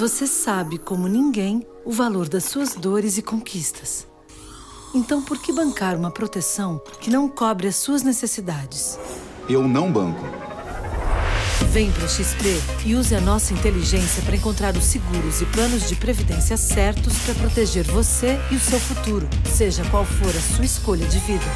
Você sabe como ninguém o valor das suas dores e conquistas. Então, por que bancar uma proteção que não cobre as suas necessidades? Eu não banco. Vem para XP e use a nossa inteligência para encontrar os seguros e planos de previdência certos para proteger você e o seu futuro, seja qual for a sua escolha de vida.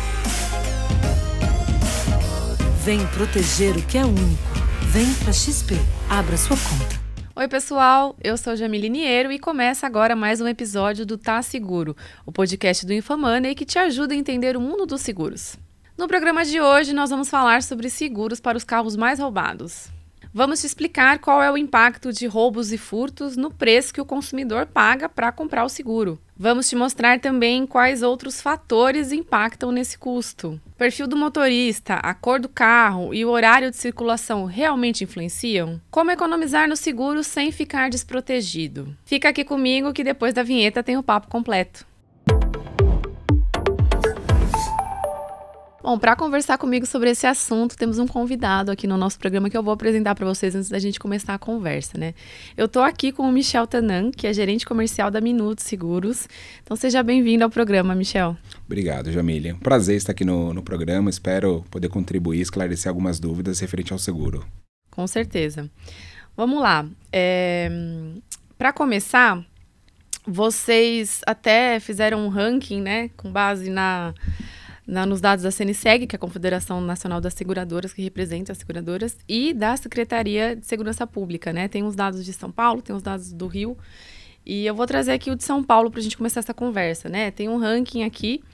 Vem proteger o que é único. Vem para XP. Abra sua conta. Oi, pessoal, eu sou Jamile Niero e começa agora mais um episódio do Tá Seguro, o podcast do InfoMoney que te ajuda a entender o mundo dos seguros. No programa de hoje, nós vamos falar sobre seguros para os carros mais roubados. Vamos te explicar qual é o impacto de roubos e furtos no preço que o consumidor paga para comprar o seguro. Vamos te mostrar também quais outros fatores impactam nesse custo. O perfil do motorista, a cor do carro e o horário de circulação realmente influenciam? Como economizar no seguro sem ficar desprotegido? Fica aqui comigo que depois da vinheta tem o papo completo. Bom, para conversar comigo sobre esse assunto, temos um convidado aqui no nosso programa que eu vou apresentar para vocês antes da gente começar a conversa, né? Eu tô aqui com o Michel Tanan, que é gerente comercial da Minuto Seguros. Então, seja bem-vindo ao programa, Michel. Obrigado, Jamile. Um prazer estar aqui no programa. Espero poder contribuir, esclarecer algumas dúvidas referente ao seguro. Com certeza. Vamos lá. Para começar, vocês até fizeram um ranking, né, com base nos dados da CNSEG, que é a Confederação Nacional das Seguradoras, que representa as seguradoras, e da Secretaria de Segurança Pública, né? Tem os dados de São Paulo, tem os dados do Rio, e eu vou trazer aqui o de São Paulo para a gente começar essa conversa, né? Tem um ranking aqui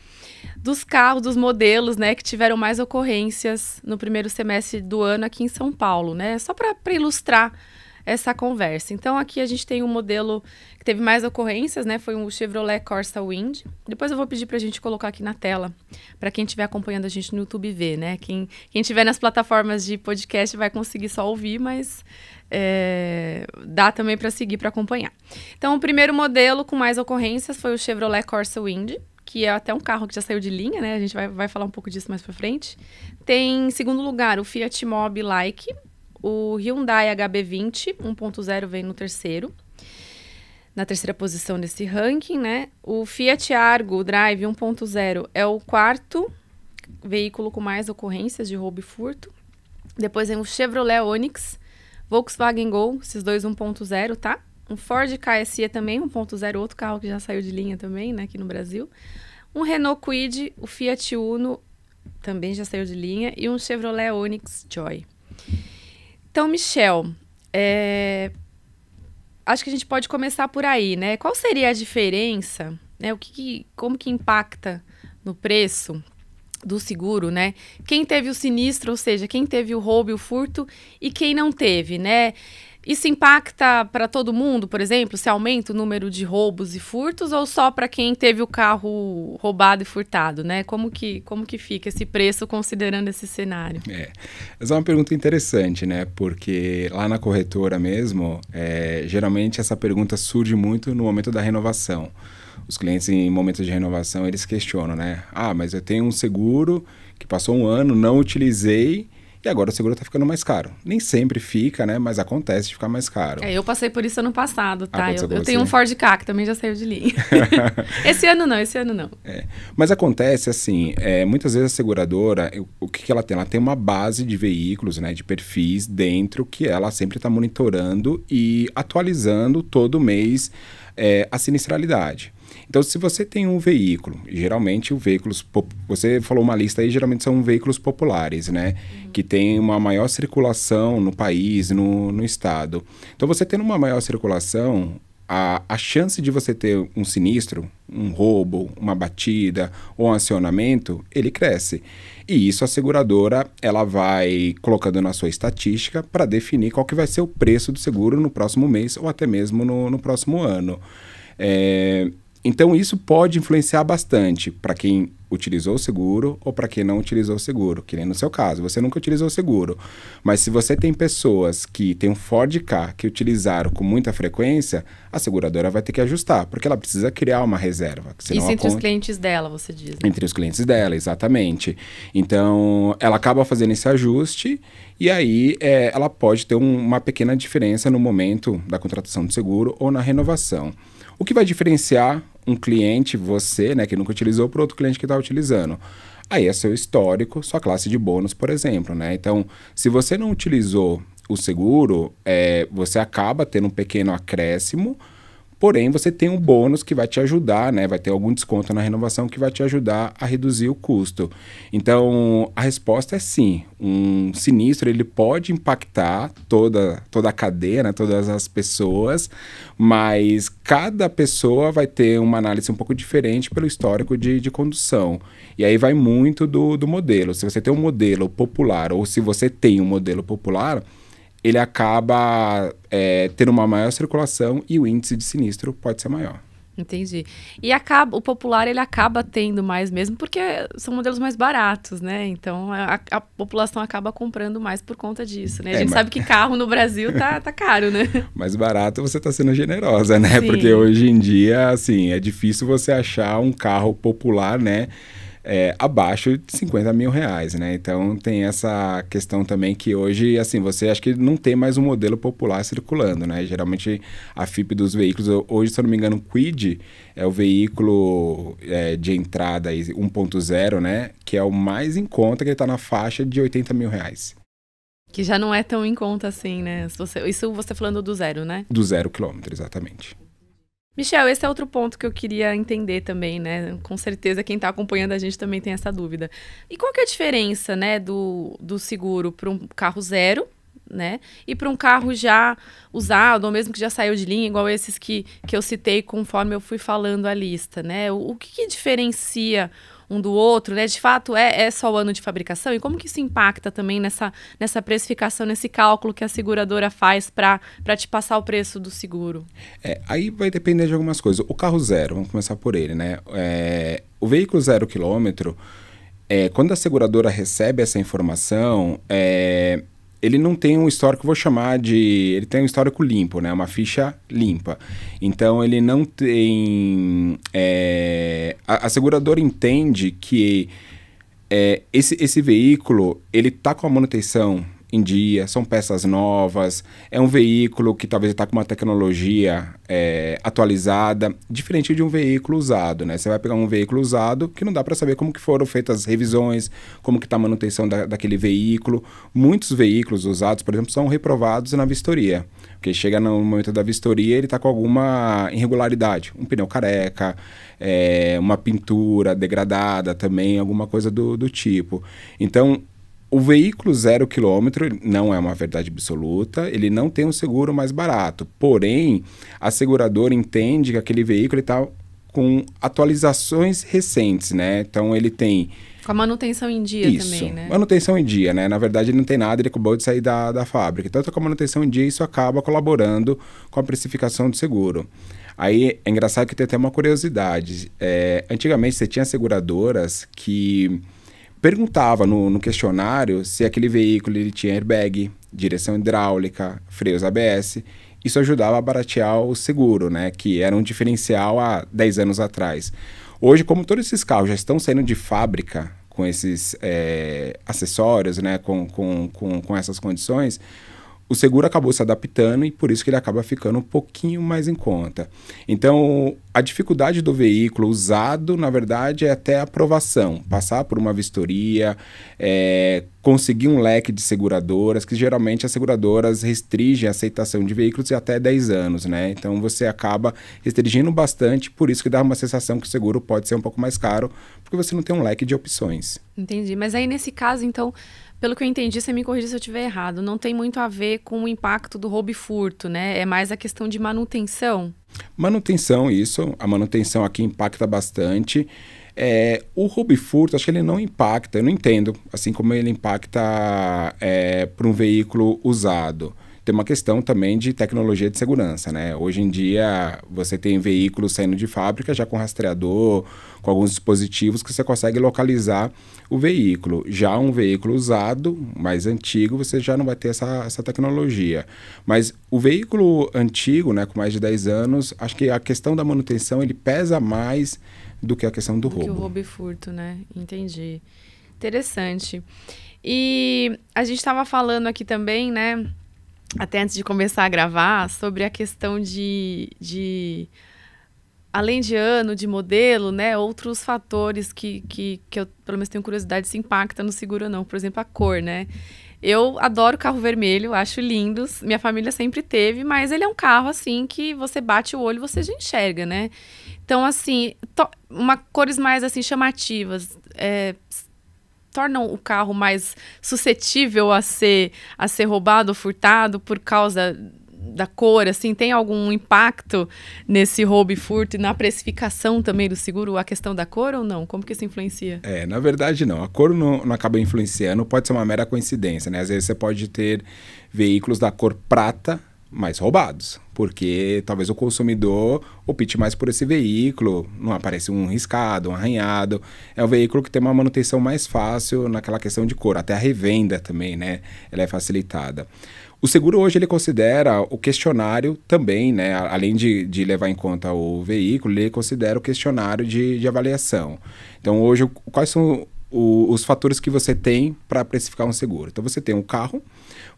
dos carros, dos modelos, né, que tiveram mais ocorrências no primeiro semestre do ano aqui em São Paulo, né? Só para ilustrar essa conversa. Então, aqui a gente tem um modelo que teve mais ocorrências, né? Foi um Chevrolet Corsa Wind. Depois eu vou pedir pra gente colocar aqui na tela, para quem estiver acompanhando a gente no YouTube ver, né? Quem estiver nas plataformas de podcast vai conseguir só ouvir, mas dá também para seguir, para acompanhar. Então, o primeiro modelo com mais ocorrências foi o Chevrolet Corsa Wind, que é até um carro que já saiu de linha, né? A gente vai falar um pouco disso mais pra frente. Tem, em segundo lugar, o Fiat Mobi Like. O Hyundai HB20 1.0 vem na terceira posição desse ranking, né? O Fiat Argo Drive 1.0 é o quarto veículo com mais ocorrências de roubo e furto. Depois vem o Chevrolet Onix, Volkswagen Gol, esses dois 1.0, tá? Um Ford KSE também 1.0, outro carro que já saiu de linha também, né, aqui no Brasil. Um Renault Kwid, o Fiat Uno também já saiu de linha e um Chevrolet Onix Joy. Então, Michel, acho que a gente pode começar por aí, né? Qual seria a diferença, né? Como que impacta no preço do seguro, né? Quem teve o sinistro, ou seja, quem teve o roubo e o furto e quem não teve, né? Isso impacta para todo mundo, por exemplo, se aumenta o número de roubos e furtos ou só para quem teve o carro roubado e furtado, né? Como que fica esse preço considerando esse cenário? Essa é uma pergunta interessante, né? Porque lá na corretora mesmo, geralmente essa pergunta surge muito no momento da renovação. Os clientes em momentos de renovação, eles questionam, né? Ah, mas eu tenho um seguro que passou um ano, não utilizei, e agora o seguro está ficando mais caro. Nem sempre fica, né? Mas acontece de ficar mais caro. Eu passei por isso ano passado, tá? Eu Aconteceu tenho um Ford Ka, que também já saiu de linha. Esse ano não. Mas acontece assim, muitas vezes a seguradora, o que ela tem? Ela tem uma base de veículos, né? De perfis dentro que ela sempre está monitorando e atualizando todo mês a sinistralidade. Então, se você tem um veículo, geralmente você falou uma lista aí, geralmente são veículos populares, né? Que tem uma maior circulação no país, no estado. Então, você tendo uma maior circulação, a chance de você ter um sinistro, um roubo, uma batida ou um acionamento, ele cresce. E isso a seguradora, ela vai colocando na sua estatística para definir qual que vai ser o preço do seguro no próximo mês ou até mesmo no próximo ano. Então, isso pode influenciar bastante para quem utilizou o seguro ou para quem não utilizou o seguro, que nem no seu caso, você nunca utilizou o seguro. Mas se você tem pessoas que têm um Ford Ka que utilizaram com muita frequência, a seguradora vai ter que ajustar, porque ela precisa criar uma reserva. Isso entre os clientes dela, você diz, né? Entre os clientes dela, exatamente. Então, ela acaba fazendo esse ajuste e aí ela pode ter uma pequena diferença no momento da contratação do seguro ou na renovação. O que vai diferenciar um cliente, você, né, que nunca utilizou, para outro cliente que está utilizando? Aí é seu histórico, sua classe de bônus, por exemplo, né? Então, se você não utilizou o seguro, você acaba tendo um pequeno acréscimo, porém você tem um bônus que vai te ajudar, né? Vai ter algum desconto na renovação que vai te ajudar a reduzir o custo. Então, a resposta é sim. Um sinistro, ele pode impactar toda a cadeia, né? Todas as pessoas, mas cada pessoa vai ter uma análise um pouco diferente pelo histórico de condução. E aí vai muito do modelo. Se você tem um modelo popular ou se você tem um modelo popular, ele acaba tendo uma maior circulação e o índice de sinistro pode ser maior. Entendi. E o popular, ele acaba tendo mais mesmo, porque são modelos mais baratos, né? Então, a população acaba comprando mais por conta disso, né? A gente sabe que carro no Brasil tá caro, né? Mais barato você tá sendo generosa, né? Sim. Porque hoje em dia, assim, é difícil você achar um carro popular, né? Abaixo de 50 mil reais, né? Então tem essa questão também que hoje, assim, você acha que não tem mais um modelo popular circulando, né? Geralmente a FIP dos veículos, hoje, se eu não me engano, o Kwid é o veículo de entrada 1.0, né? Que é o mais em conta, que ele tá na faixa de 80 mil reais. Que já não é tão em conta assim, né? Isso você falando do zero, né? Do 0 quilômetro, exatamente. Michel, esse é outro ponto que eu queria entender também, né? Com certeza quem está acompanhando a gente também tem essa dúvida. E qual que é a diferença, né, do seguro para um carro zero, né? E para um carro já usado, ou mesmo que já saiu de linha, igual esses que eu citei conforme eu fui falando a lista, né? O que diferencia um do outro, né? De fato, é só o ano de fabricação? E como que isso impacta também nessa precificação, nesse cálculo que a seguradora faz para te passar o preço do seguro? Aí vai depender de algumas coisas. O carro zero, vamos começar por ele, né? O veículo 0 quilômetro, quando a seguradora recebe essa informação, ele não tem um histórico, vou chamar de... Ele tem um histórico limpo, né? Uma ficha limpa. Então, ele não tem... A seguradora entende que esse veículo, ele está com a manutenção em dia, são peças novas, é um veículo que talvez está com uma tecnologia atualizada, diferente de um veículo usado, né? Você vai pegar um veículo usado que não dá para saber como que foram feitas as revisões, como que está a manutenção daquele veículo. Muitos veículos usados, por exemplo, são reprovados na vistoria, porque chega no momento da vistoria, ele está com alguma irregularidade, um pneu careca, uma pintura degradada também, alguma coisa do tipo. Então, o veículo 0 quilômetro não é uma verdade absoluta, ele não tem um seguro mais barato. Porém, a seguradora entende que aquele veículo está com atualizações recentes, né? Então, ele tem... Com a manutenção em dia também, né? Manutenção em dia, né? Na verdade, ele não tem nada, ele acabou de sair da fábrica. Então, com a manutenção em dia, isso acaba colaborando com a precificação do seguro. Aí, é engraçado que tem até uma curiosidade. Antigamente, você tinha seguradoras que... perguntava no questionário se aquele veículo ele tinha airbag, direção hidráulica, freios ABS. Isso ajudava a baratear o seguro, né? Que era um diferencial há 10 anos atrás. Hoje, como todos esses carros já estão saindo de fábrica com esses acessórios, né? Com essas condições, o seguro acabou se adaptando e por isso que ele acaba ficando um pouquinho mais em conta. Então, a dificuldade do veículo usado, na verdade, é até a aprovação. Passar por uma vistoria, conseguir um leque de seguradoras, que geralmente as seguradoras restringem a aceitação de veículos de até 10 anos, né? Então, você acaba restringindo bastante, por isso que dá uma sensação que o seguro pode ser um pouco mais caro, porque você não tem um leque de opções. Entendi. Mas aí, nesse caso, então... Pelo que eu entendi, você me corrija se eu estiver errado, não tem muito a ver com o impacto do roubo e furto, né? É mais a questão de manutenção. Manutenção, isso. A manutenção aqui impacta bastante. O roubo e furto, acho que ele não impacta, eu não entendo, assim como ele impacta para um veículo usado. tem uma questão também de tecnologia de segurança, né? Hoje em dia, você tem veículos saindo de fábrica já com rastreador, com alguns dispositivos que você consegue localizar o veículo. Já um veículo usado, mais antigo, você já não vai ter essa tecnologia. Mas o veículo antigo, né, com mais de 10 anos, acho que a questão da manutenção, ele pesa mais do que a questão do roubo. Do que o roubo e furto, né? Entendi. Interessante. E a gente estava falando aqui também, né, até antes de começar a gravar, sobre a questão de além de ano, de modelo, né, outros fatores que eu, pelo menos, tenho curiosidade se impacta no seguro ou não. Por exemplo, a cor, né? Eu adoro carro vermelho, acho lindos. Minha família sempre teve, mas ele é um carro, assim, que você bate o olho e você já enxerga, né? Então, assim, cores mais, assim, chamativas, tornam o carro mais suscetível a ser roubado ou furtado por causa da cor, assim, tem algum impacto nesse roubo e furto e na precificação também do seguro, a questão da cor ou não? Como que isso influencia? Na verdade não. A cor não acaba influenciando, pode ser uma mera coincidência, né? Às vezes você pode ter veículos da cor prata, mais roubados, porque talvez o consumidor opte mais por esse veículo, não aparece um riscado, um arranhado, é um veículo que tem uma manutenção mais fácil naquela questão de cor, até a revenda também, né, ela é facilitada. O seguro hoje ele considera o questionário também, né, além de levar em conta o veículo, ele considera o questionário de avaliação. Então hoje, quais são os fatores que você tem para precificar um seguro? Então você tem um carro,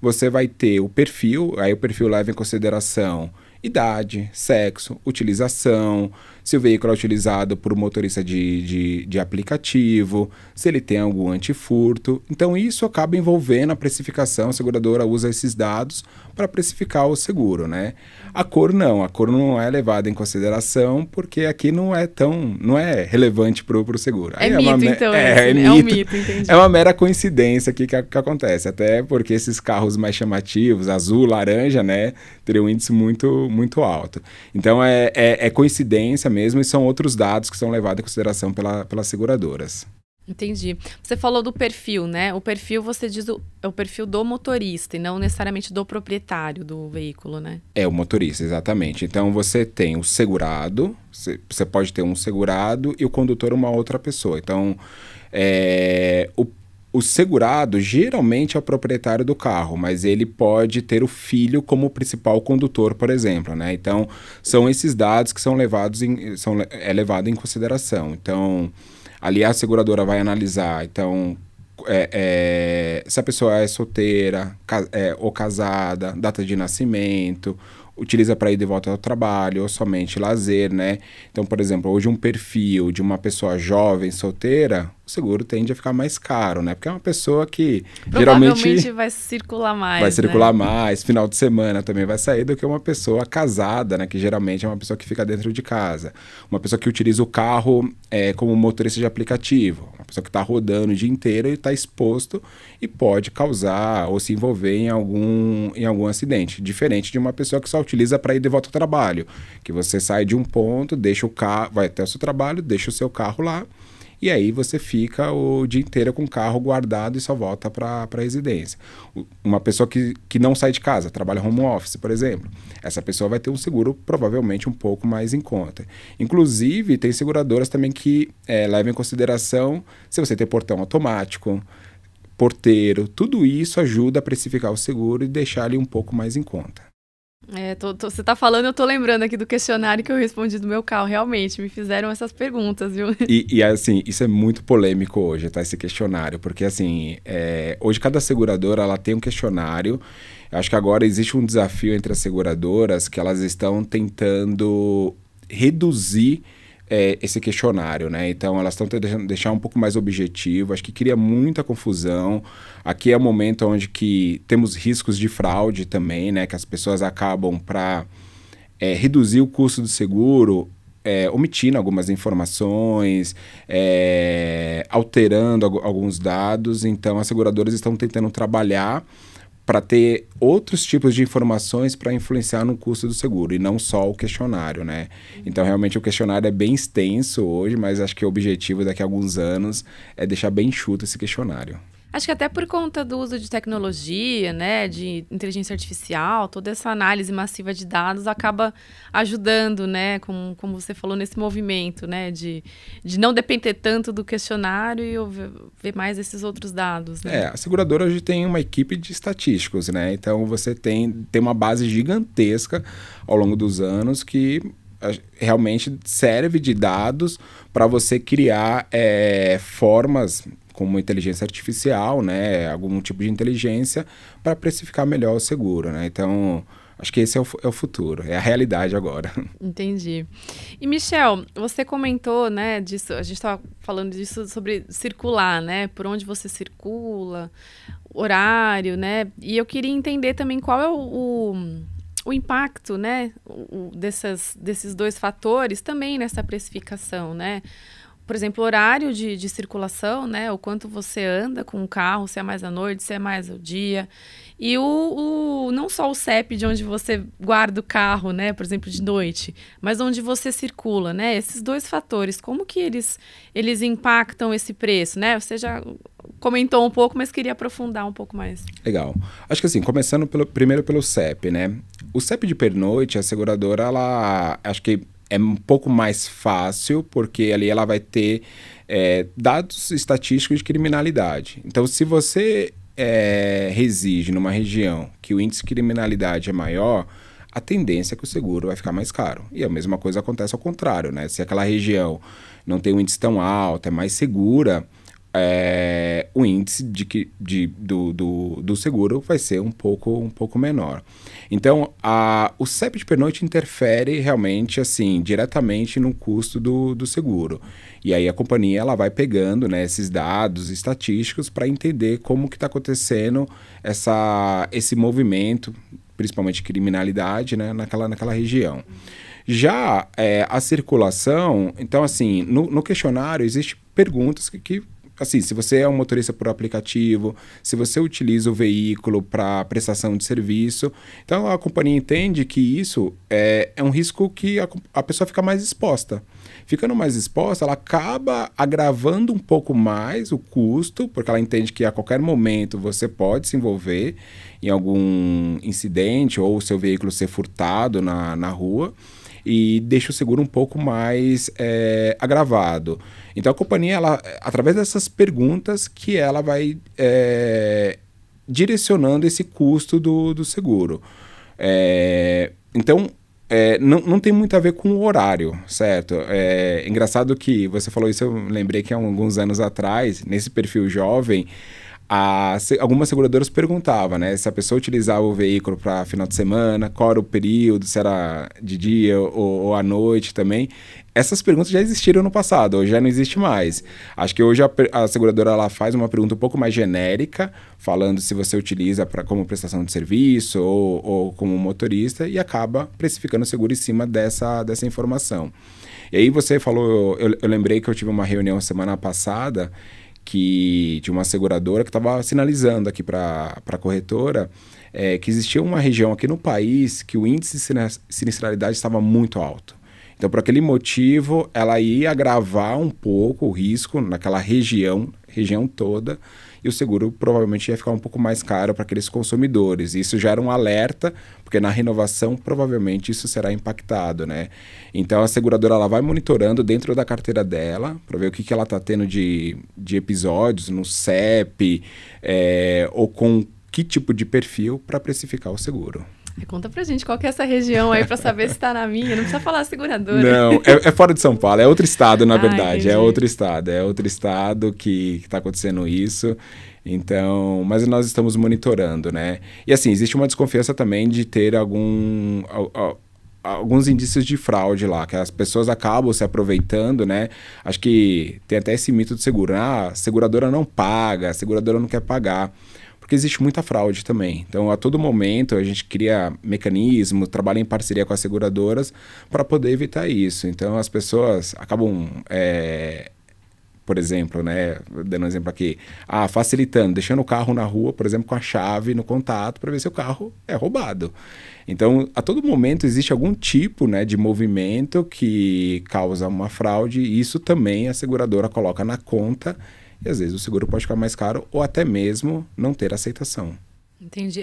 você vai ter o perfil, aí o perfil leva em consideração idade, sexo, utilização, se o veículo é utilizado por um motorista de aplicativo, se ele tem algum antifurto. Então isso acaba envolvendo a precificação, a seguradora usa esses dados para precificar o seguro, né? A cor não é levada em consideração porque aqui não é relevante para o seguro. É mito, então. É um mito, entendi. É uma mera coincidência aqui que acontece, até porque esses carros mais chamativos, azul, laranja, né, teriam um índice muito alto. Então é coincidência mesmo e são outros dados que são levados em consideração pelas seguradoras. Entendi. Você falou do perfil, né? O perfil, você diz, é o perfil do motorista e não necessariamente do proprietário do veículo, né? É o motorista, exatamente. Então, você tem o segurado, você pode ter um segurado e o condutor uma outra pessoa. Então, o segurado geralmente é o proprietário do carro, mas ele pode ter o filho como principal condutor, por exemplo, né? Então, são esses dados que são levado em consideração. Então, ali a seguradora vai analisar, então, se a pessoa é solteira ou casada, data de nascimento, utiliza para ir de volta ao trabalho ou somente lazer, né? Então, por exemplo, hoje um perfil de uma pessoa jovem, solteira, o seguro tende a ficar mais caro, né? Porque é uma pessoa que provavelmente vai circular mais, vai circular mais, final de semana também vai sair do que uma pessoa casada, né? Que geralmente é uma pessoa que fica dentro de casa. Uma pessoa que utiliza o carro como motorista de aplicativo. Uma pessoa que está rodando o dia inteiro e está exposto e pode causar ou se envolver em algum acidente. Diferente de uma pessoa que só utiliza para ir de volta ao trabalho. Que você sai de um ponto, deixa o carro, vai até o seu trabalho, deixa o seu carro lá. E aí você fica o dia inteiro com o carro guardado e só volta para a residência. Uma pessoa que não sai de casa, trabalha home office, por exemplo, essa pessoa vai ter um seguro provavelmente um pouco mais em conta. Inclusive, tem seguradoras também que levam em consideração se você tem portão automático, porteiro, tudo isso ajuda a precificar o seguro e deixar ele um pouco mais em conta. Você tá falando, eu tô lembrando aqui do questionário que eu respondi do meu carro. Realmente, me fizeram essas perguntas, viu? E assim, isso é muito polêmico hoje, tá? Esse questionário. Porque, assim, hoje cada seguradora, ela tem um questionário. Eu acho que agora existe um desafio entre as seguradoras que elas estão tentando reduzir esse questionário, né? Então, elas estão tentando deixar um pouco mais objetivo. Acho que cria muita confusão. Aqui é o momento onde que temos riscos de fraude também, né? Que as pessoas acabam para reduzir o custo do seguro, omitindo algumas informações, alterando alguns dados. Então, as seguradoras estão tentando trabalhar para ter outros tipos de informações para influenciar no custo do seguro, e não só o questionário, né? Então, realmente, o questionário é bem extenso hoje, mas acho que o objetivo daqui a alguns anos é deixar bem enxuto esse questionário. Acho que até por conta do uso de tecnologia, né, de inteligência artificial, toda essa análise massiva de dados acaba ajudando, né, como você falou, nesse movimento, né, de não depender tanto do questionário e ver mais esses outros dados, né? A seguradora hoje tem uma equipe de estatísticos, né? Então você tem uma base gigantesca ao longo dos anos que realmente serve de dados para você criar formas como inteligência artificial, né, algum tipo de inteligência para precificar melhor o seguro, né? Então, acho que esse é o futuro, é a realidade agora. Entendi. E, Michel, você comentou, né, disso, a gente estava falando disso sobre circular, né, por onde você circula, horário, né, e eu queria entender também qual é o impacto, né, desses dois fatores também nessa precificação, né? Por exemplo, horário de circulação, né? O quanto você anda com o carro, se é mais à noite, se é mais ao dia. E não só o CEP de onde você guarda o carro, né? Por exemplo, de noite, mas onde você circula, né? Esses dois fatores, como que eles impactam esse preço, né? Você já comentou um pouco, mas queria aprofundar um pouco mais. Legal. Acho que assim, começando primeiro pelo CEP, né? O CEP de pernoite, a seguradora, ela acho que é um pouco mais fácil, porque ali ela vai ter dados estatísticos de criminalidade. Então, se você reside numa região que o índice de criminalidade é maior, a tendência é que o seguro vai ficar mais caro. E a mesma coisa acontece ao contrário, né? Se aquela região não tem um índice tão alto, é mais segura, o índice do seguro vai ser um pouco menor. Então, o CEP de pernoite interfere realmente, assim, diretamente no custo do seguro. E aí a companhia ela vai pegando, né, esses dados estatísticos para entender como que está acontecendo esse movimento, principalmente criminalidade, né, naquela região. Já a circulação, então, assim, no questionário existem perguntas que assim, se você é um motorista por aplicativo, se você utiliza o veículo para prestação de serviço, então a companhia entende que isso é um risco que a pessoa fica mais exposta. Ficando mais exposta, ela acaba agravando um pouco mais o custo, porque ela entende que a qualquer momento você pode se envolver em algum incidente ou o seu veículo ser furtado na rua, e deixa o seguro um pouco mais agravado. Então a companhia, através dessas perguntas, que ela vai direcionando esse custo do seguro. Então, não tem muito a ver com o horário, certo? É engraçado que você falou isso, eu lembrei que há alguns anos atrás, nesse perfil jovem, algumas seguradoras perguntavam, né, se a pessoa utilizava o veículo para final de semana, qual era o período, se era de dia ou à noite também. Essas perguntas já existiram no passado, hoje já não existe mais. Acho que hoje a seguradora ela faz uma pergunta um pouco mais genérica, falando se você utiliza como prestação de serviço ou como motorista, e acaba precificando o seguro em cima dessa informação. E aí você falou, eu lembrei que eu tive uma reunião semana passada de uma seguradora que estava sinalizando aqui para a corretora que existia uma região aqui no país que o índice de sinistralidade estava muito alto. Então, por aquele motivo, ela ia agravar um pouco o risco naquela região toda, e o seguro provavelmente ia ficar um pouco mais caro para aqueles consumidores. Isso já era um alerta, porque na renovação provavelmente isso será impactado, né? Então a seguradora ela vai monitorando dentro da carteira dela para ver o que ela está tendo de episódios no CEP ou com que tipo de perfil para precificar o seguro. Conta pra gente qual que é essa região aí pra saber se tá na minha. Não precisa falar seguradora. Não, é fora de São Paulo. É outro estado, na verdade. Entendi. É outro estado que tá acontecendo isso. Então, mas nós estamos monitorando, né? E assim, existe uma desconfiança também de ter alguns indícios de fraude lá, que as pessoas acabam se aproveitando, né? Acho que tem até esse mito do seguro. A seguradora não paga, a seguradora não quer pagar. Porque existe muita fraude também. Então, a todo momento, a gente cria mecanismos, trabalha em parceria com as seguradoras para poder evitar isso. Então, as pessoas acabam, por exemplo, né, dando um exemplo aqui, facilitando, deixando o carro na rua, por exemplo, com a chave no contato para ver se o carro é roubado. Então, a todo momento existe algum tipo, né, de movimento que causa uma fraude, e isso também a seguradora coloca na conta e às vezes o seguro pode ficar mais caro ou até mesmo não ter aceitação. Entendi.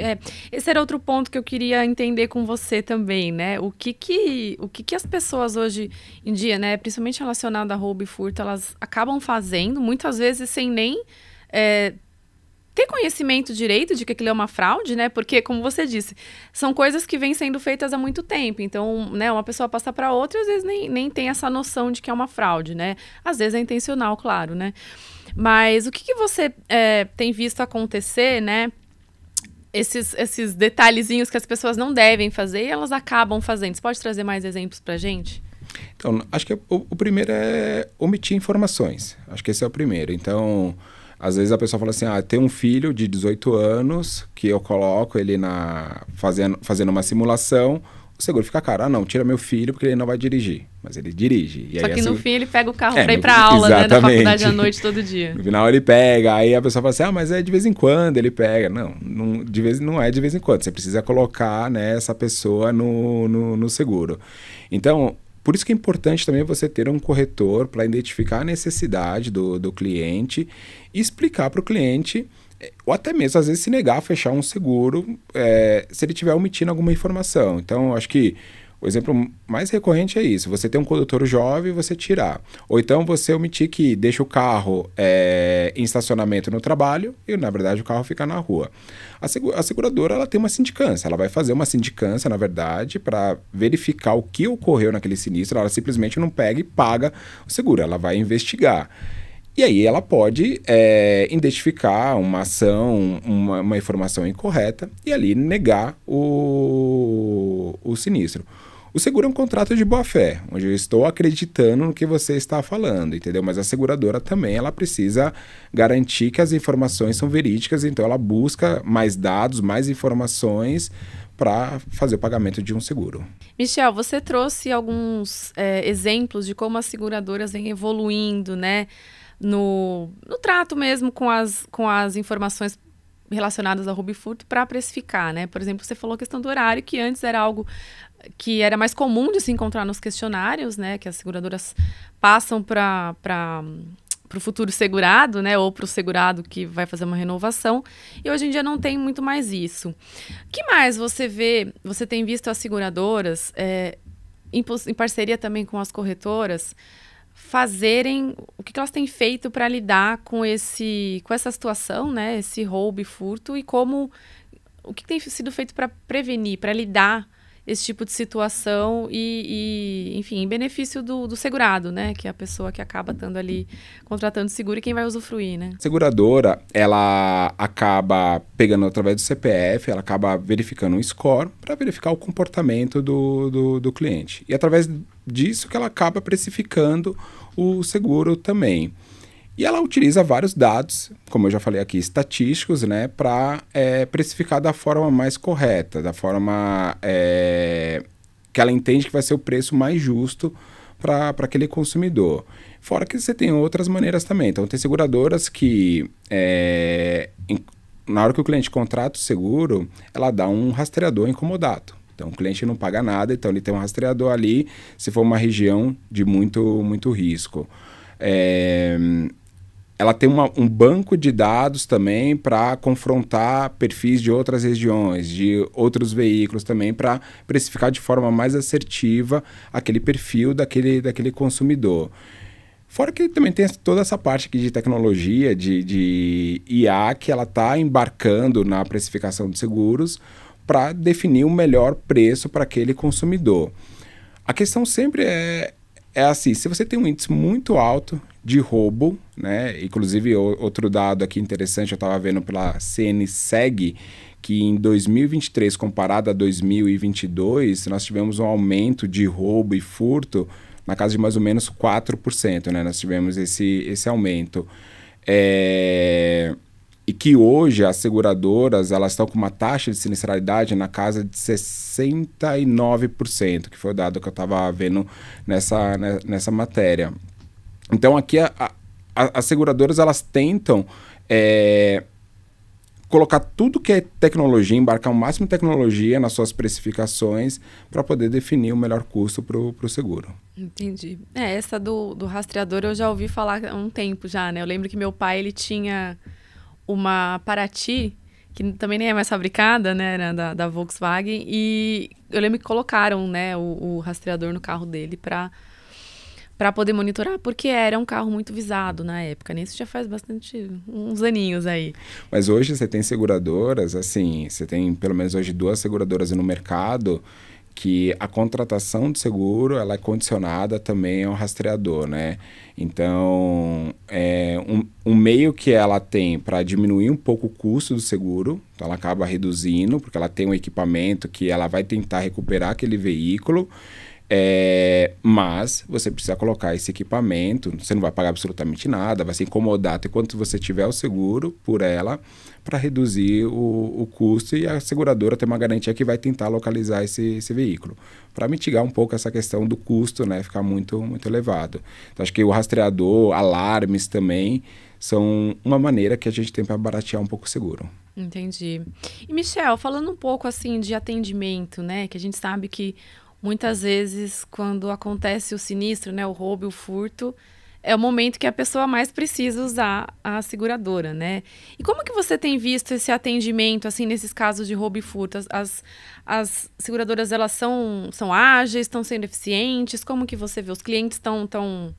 Esse era outro ponto que eu queria entender com você também, né? O que as pessoas hoje em dia, né, principalmente relacionado a roubo e furto, elas acabam fazendo, muitas vezes sem nem ter conhecimento direito de que aquilo é uma fraude, né? Porque, como você disse, são coisas que vêm sendo feitas há muito tempo. Então, né, uma pessoa passa para outra, às vezes nem tem essa noção de que é uma fraude, né? Às vezes é intencional, claro, né? Mas o que você tem visto acontecer, né? Esses detalhezinhos que as pessoas não devem fazer e elas acabam fazendo. Você pode trazer mais exemplos pra gente? Então, acho que o primeiro é omitir informações. Acho que esse é o primeiro. Então, às vezes a pessoa fala assim, tem um filho de 18 anos que eu coloco ele fazendo uma simulação, o seguro fica caro. Não, tira meu filho porque ele não vai dirigir. Mas ele dirige. E só aí, que no fim ele pega o carro para ir para aula, né, da faculdade à noite todo dia. No final ele pega, aí a pessoa fala assim, mas é de vez em quando ele pega. Não é de vez em quando. Você precisa colocar, né, essa pessoa no seguro. Então, por isso que é importante também você ter um corretor para identificar a necessidade do cliente e explicar para o cliente, ou até mesmo, às vezes, se negar a fechar um seguro se ele estiver omitindo alguma informação. Então, acho que o exemplo mais recorrente é isso. Você tem um condutor jovem, você tirar. Ou então você omitir que deixa o carro em estacionamento no trabalho e, na verdade, o carro fica na rua. A seguradora ela tem uma sindicância. Ela vai fazer uma sindicância, na verdade, para verificar o que ocorreu naquele sinistro. Ela simplesmente não pega e paga o seguro. Ela vai investigar. E aí ela pode identificar uma ação, uma informação incorreta e ali negar o sinistro. O seguro é um contrato de boa-fé, onde eu estou acreditando no que você está falando, entendeu? Mas a seguradora também, ela precisa garantir que as informações são verídicas, então ela busca mais dados, mais informações para fazer o pagamento de um seguro. Michel, você trouxe alguns exemplos de como as seguradoras vêm evoluindo, né? No trato mesmo com as informações relacionadas ao roubo e furto para precificar, né? Por exemplo, você falou a questão do horário, que antes era algo que era mais comum de se encontrar nos questionários, né? Que as seguradoras passam para o futuro segurado, né? Ou para o segurado que vai fazer uma renovação. E hoje em dia não tem muito mais isso. O que mais você tem visto as seguradoras, em parceria também com as corretoras, fazerem, o que elas têm feito para lidar com essa situação, né? Esse roubo e furto, e o que tem sido feito para prevenir, para lidar esse tipo de situação enfim, em benefício do segurado, né? Que é a pessoa que acaba estando ali contratando seguro e quem vai usufruir, né? A seguradora, ela acaba pegando através do CPF, ela acaba verificando um score para verificar o comportamento do cliente. E através disso que ela acaba precificando o seguro também. E ela utiliza vários dados, como eu já falei aqui, estatísticos, né, para precificar da forma mais correta, da forma que ela entende que vai ser o preço mais justo para aquele consumidor. Fora que você tem outras maneiras também. Então, tem seguradoras que, na hora que o cliente contrata o seguro, ela dá um rastreador incomodado. Então, o cliente não paga nada, então ele tem um rastreador ali, se for uma região de muito, muito risco. Ela tem um banco de dados também para confrontar perfis de outras regiões, de outros veículos também, para precificar de forma mais assertiva aquele perfil daquele consumidor. Fora que também tem toda essa parte aqui de tecnologia, de IA, que ela está embarcando na precificação de seguros para definir o melhor preço para aquele consumidor. A questão sempre é assim, se você tem um índice muito alto de roubo, né? Inclusive outro dado aqui interessante, eu estava vendo pela CNSEG, que em 2023, comparado a 2022, nós tivemos um aumento de roubo e furto na casa de mais ou menos 4%, né? Nós tivemos esse aumento. E que hoje as seguradoras elas estão com uma taxa de sinistralidade na casa de 69%, que foi o dado que eu estava vendo nessa matéria. Então aqui as seguradoras elas tentam colocar tudo que é tecnologia, embarcar o máximo de tecnologia nas suas precificações para poder definir o melhor custo para o seguro. Entendi. Essa do rastreador eu já ouvi falar há um tempo já, né? Eu lembro que meu pai, ele tinha uma Paraty, que também nem é mais fabricada, né? Era da Volkswagen, e eu lembro que colocaram, né, o rastreador no carro dele para poder monitorar, porque era um carro muito visado na época, né? Isso já faz uns aninhos aí. Mas hoje você tem seguradoras, assim, você tem pelo menos hoje 2 seguradoras no mercado que a contratação de seguro, ela é condicionada também ao rastreador, né? Então, um meio que ela tem para diminuir um pouco o custo do seguro, então ela acaba reduzindo, porque ela tem um equipamento que ela vai tentar recuperar aquele veículo, mas você precisa colocar esse equipamento, você não vai pagar absolutamente nada, vai se incomodar até quando você tiver o seguro por ela, para reduzir o custo, e a seguradora tem uma garantia que vai tentar localizar esse veículo, para mitigar um pouco essa questão do custo, né, ficar muito, muito elevado. Então, acho que o rastreador, alarmes também, são uma maneira que a gente tem para baratear um pouco o seguro. Entendi. E, Michel, falando um pouco assim de atendimento, né, que a gente sabe que muitas vezes, quando acontece o sinistro, né, o roubo e o furto, é o momento que a pessoa mais precisa usar a seguradora, né? E como que você tem visto esse atendimento, assim, nesses casos de roubo e furto? As seguradoras, elas são ágeis, estão sendo eficientes? Como que você vê? Os clientes estão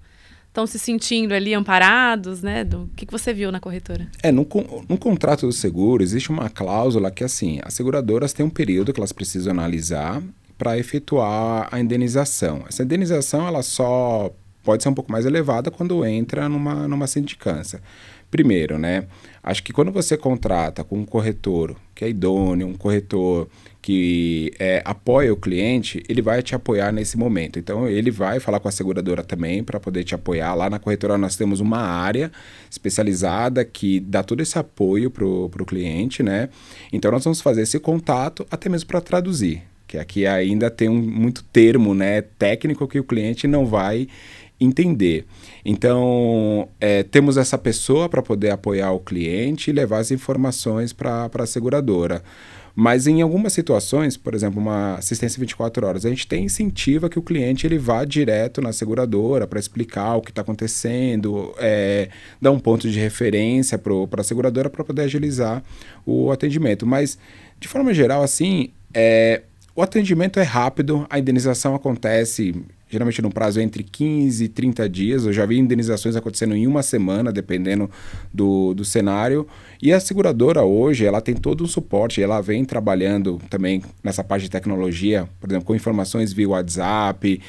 se sentindo ali amparados, né? O que você viu na corretora? No contrato do seguro, existe uma cláusula que, assim, as seguradoras têm um período que elas precisam analisar para efetuar a indenização. Essa indenização, ela só pode ser um pouco mais elevada quando entra numa sindicância. Primeiro, né? Acho que quando você contrata com um corretor que é idôneo, um corretor que apoia o cliente, ele vai te apoiar nesse momento. Então, ele vai falar com a seguradora também para poder te apoiar. Lá na corretora nós temos uma área especializada que dá todo esse apoio para o cliente, né? Então, nós vamos fazer esse contato até mesmo para traduzir, que aqui ainda tem muito termo, né, técnico que o cliente não vai entender. Então, temos essa pessoa para poder apoiar o cliente e levar as informações para a seguradora. Mas em algumas situações, por exemplo, uma assistência 24 horas, a gente incentiva que o cliente ele vá direto na seguradora para explicar o que está acontecendo, dar um ponto de referência para a seguradora para poder agilizar o atendimento. Mas, de forma geral, assim, o atendimento é rápido, a indenização acontece geralmente no prazo entre 15 e 30 dias. Eu já vi indenizações acontecendo em uma semana, dependendo do cenário. E a seguradora hoje, ela tem todo um suporte, ela vem trabalhando também nessa parte de tecnologia, por exemplo, com informações via WhatsApp,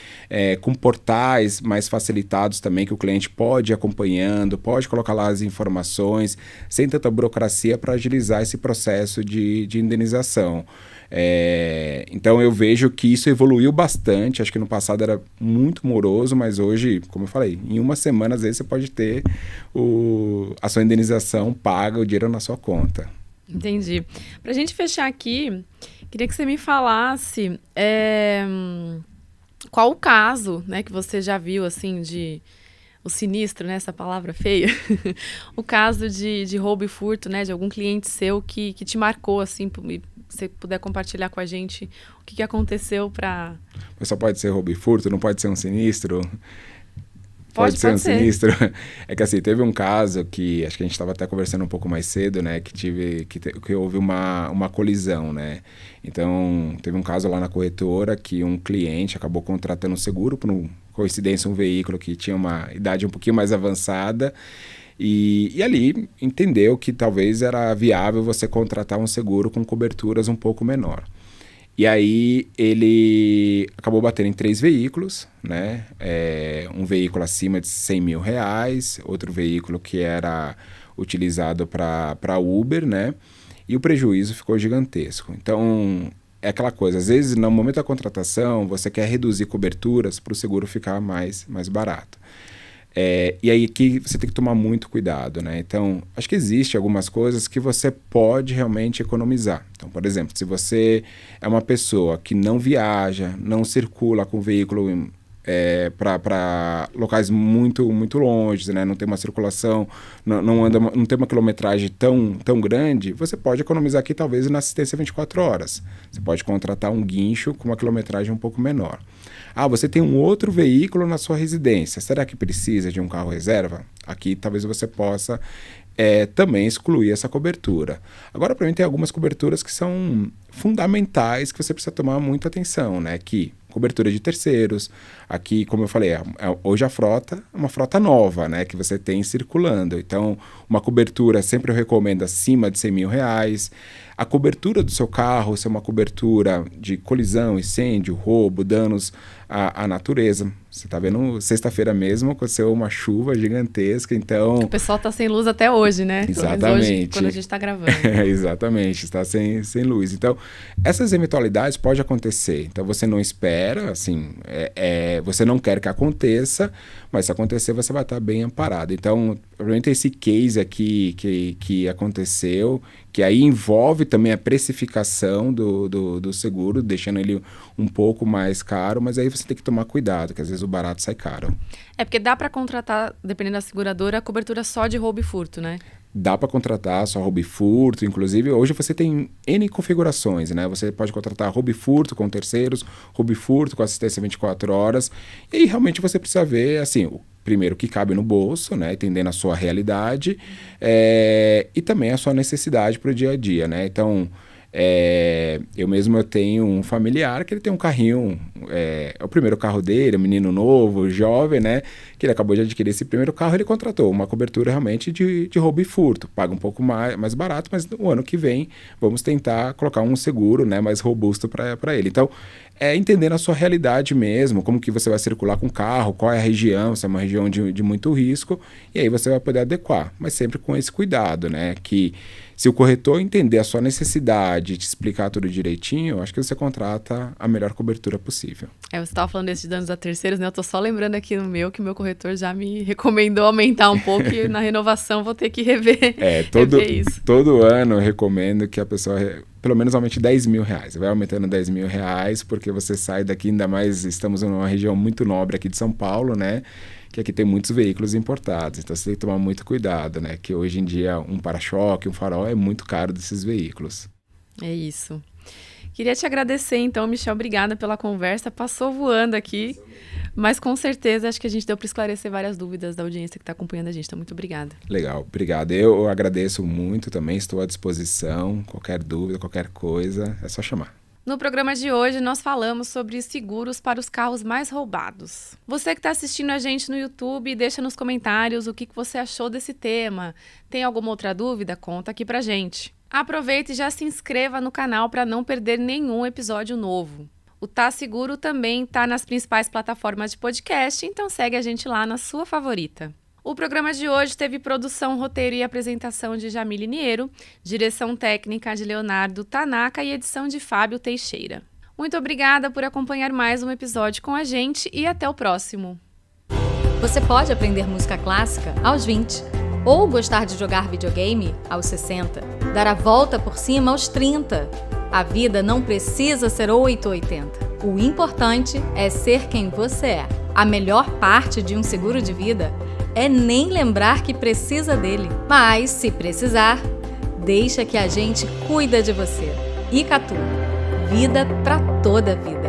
com portais mais facilitados também, que o cliente pode ir acompanhando, pode colocar lá as informações, sem tanta burocracia para agilizar esse processo de indenização. Então eu vejo que isso evoluiu bastante. Acho que no passado era muito moroso, mas hoje, como eu falei, em uma semana às vezes você pode ter a sua indenização paga, o dinheiro na sua conta. Entendi. Pra gente fechar aqui, queria que você me falasse qual o caso, né, que você já viu, assim, o sinistro, né, essa palavra feia, o caso de roubo e furto, né, de algum cliente seu que te marcou, assim, se você puder compartilhar com a gente o que aconteceu para... Mas só pode ser roubo e furto, não pode ser um sinistro? Pode ser. Sinistro. É que assim, teve um caso que, acho que a gente estava até conversando um pouco mais cedo, né, que houve uma colisão, né? Então, teve um caso lá na corretora que um cliente acabou contratando um seguro por coincidência, um veículo que tinha uma idade um pouquinho mais avançada, e ali entendeu que talvez era viável você contratar um seguro com coberturas um pouco menor. E aí ele acabou batendo em 3 veículos, né? Um veículo acima de R$100 mil, outro veículo que era utilizado para Uber, né? E o prejuízo ficou gigantesco. Então, é aquela coisa, às vezes no momento da contratação você quer reduzir coberturas para o seguro ficar mais barato. E aí que você tem que tomar muito cuidado, né? Então, acho que existe algumas coisas que você pode realmente economizar. Então, por exemplo, se você é uma pessoa que não viaja, não circula com veículo para locais muito, muito longe, né? Não tem uma circulação, não tem uma quilometragem tão grande, você pode economizar aqui talvez na assistência 24 horas. Você pode contratar um guincho com uma quilometragem um pouco menor. Ah, você tem um outro veículo na sua residência, será que precisa de um carro reserva? Aqui talvez você possa também excluir essa cobertura. Agora, para mim, tem algumas coberturas que são fundamentais, que você precisa tomar muita atenção, né? Que cobertura de terceiros. Aqui, como eu falei, hoje a frota é uma frota nova, né? Que você tem circulando. Então, uma cobertura sempre eu recomendo acima de R$100.000. A cobertura do seu carro, se é uma cobertura de colisão, incêndio, roubo, danos à natureza. Você está vendo, sexta-feira mesmo aconteceu uma chuva gigantesca, então... O pessoal está sem luz até hoje, né? Exatamente. Hoje, quando a gente está gravando. Exatamente, está sem luz. Então, essas eventualidades podem acontecer. Então, você não espera, assim, você não quer que aconteça, mas se acontecer, você vai estar bem amparado. Então, provavelmente esse case aqui que aconteceu, que aí envolve também a precificação do seguro, deixando ele um pouco mais caro, mas aí você tem que tomar cuidado, que às vezes o barato sai caro. Porque dá para contratar, dependendo da seguradora, a cobertura só de roubo e furto, né? Dá para contratar só roubo e furto, inclusive hoje você tem N configurações, né? Você pode contratar roubo e furto com terceiros, roubo e furto com assistência 24 horas, e aí realmente você precisa ver, assim, primeiro, o que cabe no bolso, né? Entendendo a sua realidade, e também a sua necessidade para o dia a dia, né? Então, eu tenho um familiar que ele tem um carrinho, é o primeiro carro dele, um menino novo, jovem, né? Que ele acabou de adquirir esse primeiro carro, ele contratou uma cobertura realmente de roubo e furto. Paga um pouco mais barato, mas no ano que vem vamos tentar colocar um seguro, né, mais robusto para ele. Então, entendendo a sua realidade mesmo, como que você vai circular com o carro, qual é a região, se é uma região de muito risco, e aí você vai poder adequar, mas sempre com esse cuidado, né? Que se o corretor entender a sua necessidade e te explicar tudo direitinho, eu acho que você contrata a melhor cobertura possível. Você estava falando desses danos a terceiros, né? Eu tô só lembrando aqui no que o meu corretor já me recomendou aumentar um pouco e na renovação vou ter que rever, rever isso. Todo ano eu recomendo que a pessoa pelo menos aumente R$10.000. Vai aumentando R$10.000 porque você sai daqui, ainda mais estamos numa região muito nobre aqui de São Paulo, né? Que aqui tem muitos veículos importados, então você tem que tomar muito cuidado, né? Que hoje em dia um para-choque, um farol é muito caro desses veículos. É isso. Queria te agradecer, então, Michel, obrigada pela conversa. Passou voando aqui, mas com certeza acho que a gente deu para esclarecer várias dúvidas da audiência que está acompanhando a gente. Então, muito obrigada. Legal, obrigado. Eu agradeço muito também, estou à disposição. Qualquer dúvida, qualquer coisa, é só chamar. No programa de hoje, nós falamos sobre seguros para os carros mais roubados. Você que está assistindo a gente no YouTube, deixa nos comentários o que você achou desse tema. Tem alguma outra dúvida? Conta aqui pra gente. Aproveite e já se inscreva no canal para não perder nenhum episódio novo. O Tá Seguro também está nas principais plataformas de podcast, então segue a gente lá na sua favorita. O programa de hoje teve produção, roteiro e apresentação de Jamile Niero, direção técnica de Leonardo Tanaka e edição de Fábio Teixeira. Muito obrigada por acompanhar mais um episódio com a gente e até o próximo. Você pode aprender música clássica aos 20, ou gostar de jogar videogame aos 60, dar a volta por cima aos 30. A vida não precisa ser 880. O importante é ser quem você é. A melhor parte de um seguro de vida é nem lembrar que precisa dele. Mas, se precisar, deixa que a gente cuida de você. Icatu. Vida pra toda a vida.